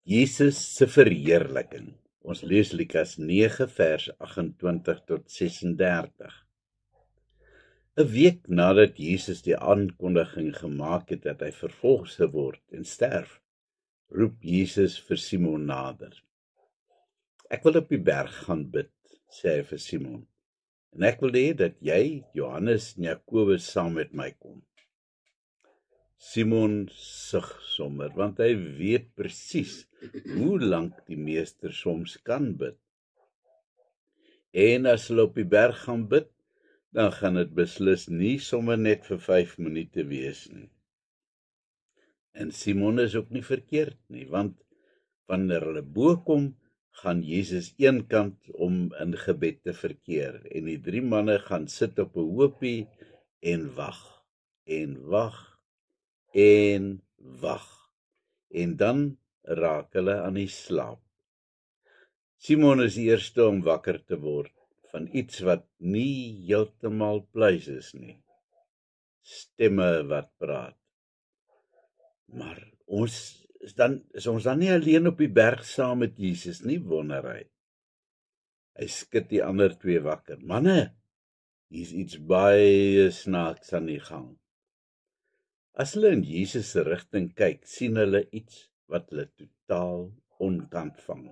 Jesus se verheerliking. Ons lees Lukas 9 vers 28 tot 36. 'n Week nadat Jesus die aankondiging gemaak het dat hy vervolg sou word en sterf, roep Jesus vir Simon nader. Ek wil op die berg gaan bid, sê hy vir Simon, en ek wil hê dat jy, Johannes en Jakobus saam met my kom. Simon sug sommer, want hy weet presies hoe lank die meester soms kan bid. En as hulle op die berg gaan bid, dan gaan dit beslis nie sommer net vir 5 minute wees nie. En Simon is ook nie verkeerd nie, want wanneer hulle bo kom, gaan Jesus eenkant om in gebed te verkeer, en die 3 manne gaan sit op 'n hoopie en wag, en wag, en wag, en dan raak hulle aan die slaap. Simon is die eerste om wakker te word van iets wat nie heeltemal pluis is nie. Stemme wat praat. Maar is ons dan nie alleen op die berg saam met Jesus nie, wonder hy. Hy skud die ander 2 wakker. Manne, hier's iets baie snaaks aan die gang. As hulle in Jesus se rigting kyk, sien hulle iets wat hulle totaal onkant vang.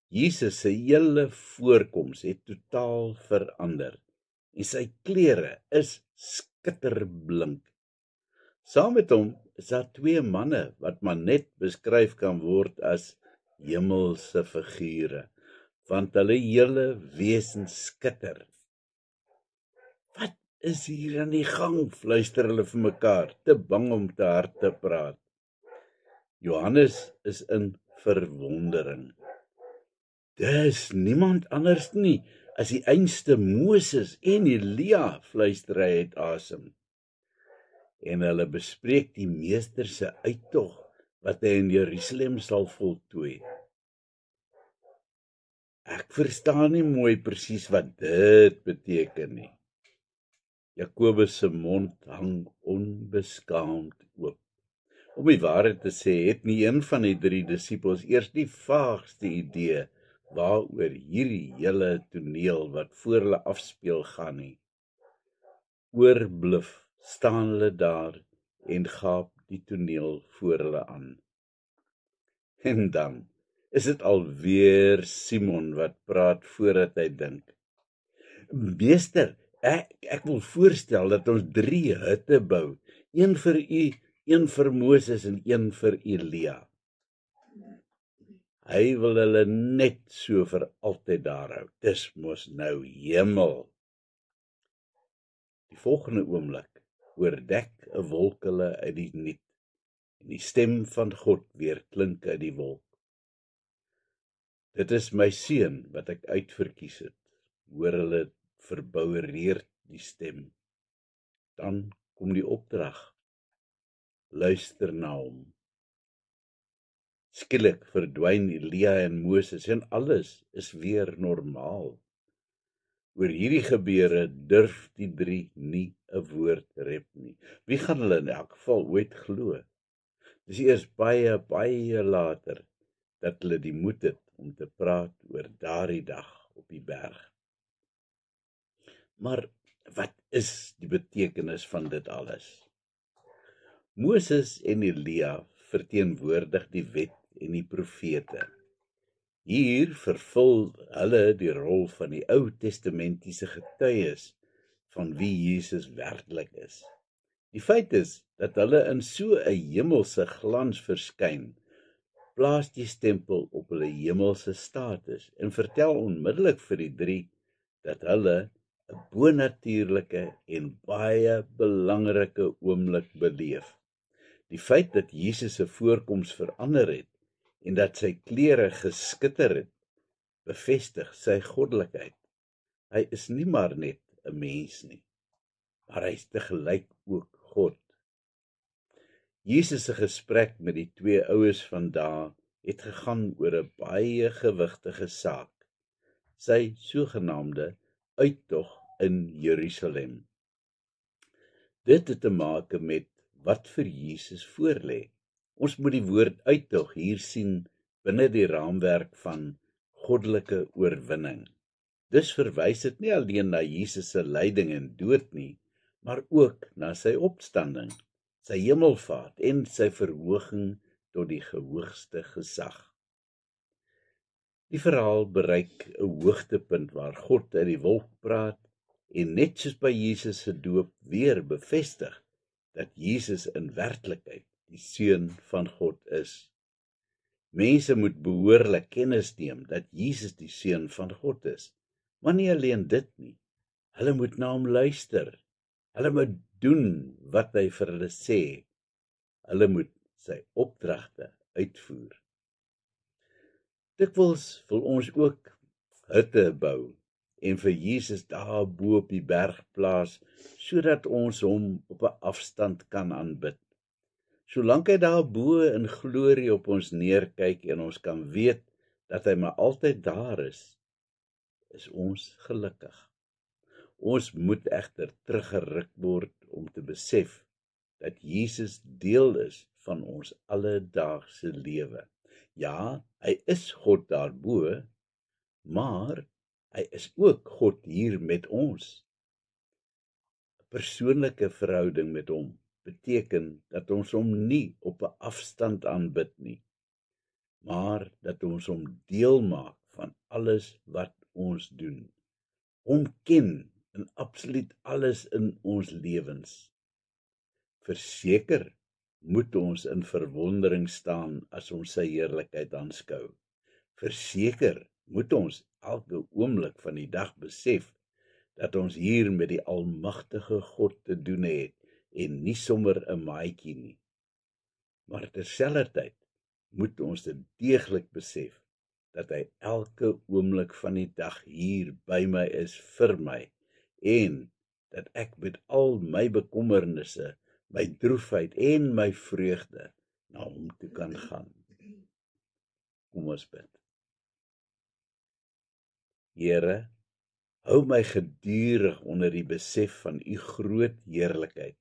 Jesus se hele voorkoms het totaal verander en sy klere is skitterblink. Saam met hom is daar 2 manne wat maar net beskryf kan word as hemelse figure, want hulle hele wesens skitter. Wat is hier aan die gang, fluister hulle vir mekaar, te bang om te hard te praat. Johannes is in verwondering. Dis niemand anders nie as die einste Moses en Elia, fluister hy uit asem. En hulle bespreek die meester se uittog wat hy in Jerusalem sal voltooi. Ek verstaan nie mooi presies wat dit beteken nie. Jakobus se mond hang onbeskaamd oop. Om die waarheid te sê, het nie een van die 3 disippels eers die vaagste idee waaroor hierdie hele toneel wat voor hulle afspeel gaan nie. Oorbluf staan hulle daar en gaap die toneel voor hulle aan. En dan is dit alweer Simon wat praat voordat hy dink. Meester, ek wil voorstel dat ons 3 hutte bou, een vir u, een vir Moses en een vir Elia. Hy wil hulle net so vir altyd daar hou. Dis mos nou hemel. Die volgende oomblik oordek 'n wolk hulle uit die niet en die stem van God weer klink uit die wolk. Dit is my seun wat ek uitverkies het, hoor hulle verboureerd die stem. Dan kom die opdrag. Luister na hom. Skielik verdwyn Elia en Moses en alles is weer normaal. Oor hierdie gebeure durf die 3 nie 'n woord rep nie. Wie gaan hulle in elk geval ooit glo? Dis eers baie later dat hulle die moed het om te praat oor daardie dag op die berg. Maar wat is die betekenis van dit alles? Moses en Elia verteenwoordig die wet en die profete. Hier vervul hulle die rol van die Ou Testamentiese getuies van wie Jesus werklik is. Die feit is dat hulle in so 'n hemelse glans verskyn, plaas die stempel op hulle hemelse status en vertel onmiddellik vir die 3 dat hulle 'n bonatuurlike en baie belangrike oomblik beleef. Die feit dat Jesus se voorkoms verander het en dat sy klere geskitter het, bevestig sy goddelikheid. Hy is nie maar net 'n mens nie, maar hy is tegelyk ook God. Jesus se gesprek met die 2 oues van daai het gegaan oor 'n baie gewigtige saak, sy sogenaamde uittog in Jerusalem. Dit het te maak met wat vir Jesus voorlê. Ons moet die woord uittog hier sien binne die raamwerk van goddelike oorwinning. Dus verwys dit nie alleen na Jesus se lyding en dood nie, maar ook na sy opstanding, sy hemelvaart en sy verhoging tot die hoogste gesag. Die verhaal bereik 'n hoogtepunt waar God uit die wolk praat en net soos by Jesus se doop weer bevestig dat Jesus in werklikheid die Seun van God is. Mense moet behoorlik kennis neem dat Jesus die Seun van God is, maar nie alleen dit nie. Hulle moet na hom luister. Hulle moet doen wat hy vir hulle sê. Hulle moet sy opdragte uitvoer. Dikwels wil ons ook hutte bou en vir Jesus daar bo op die berg plaas, sodat ons hom op 'n afstand kan aanbid. Solank hy daar bo in glorie op ons neerkyk en ons kan weet dat hy maar altyd daar is ons gelukkig. Ons moet egter teruggeruk word om te besef dat Jesus deel is van ons alledaagse lewe. Ja, hy is God daarbo, maar hy is ook God hier met ons. 'n Persoonlike verhouding met hom beteken dat ons hom nie op 'n afstand aanbid nie, maar dat ons hom deel maak van alles wat ons doen. Hom ken in absoluut alles in ons lewens. Verseker moet ons in verwondering staan as ons sy heerlikheid aanskou. Verseker moet ons elke oomblik van die dag besef dat ons hier met die almagtige God te doen het en nie sommer 'n maatjie nie. Maar terselfdertyd moet ons dit deeglik besef dat hy elke oomblik van die dag hier by my is vir my en dat ek met al my bekommernisse, my droefheid en my vreugde na hom toe kan gaan. Kom ons bid. Here, hou my gedurig onder die besef van u groot heerlikheid,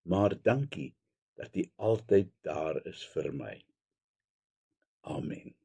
maar dankie dat u altyd daar is vir my. Amen.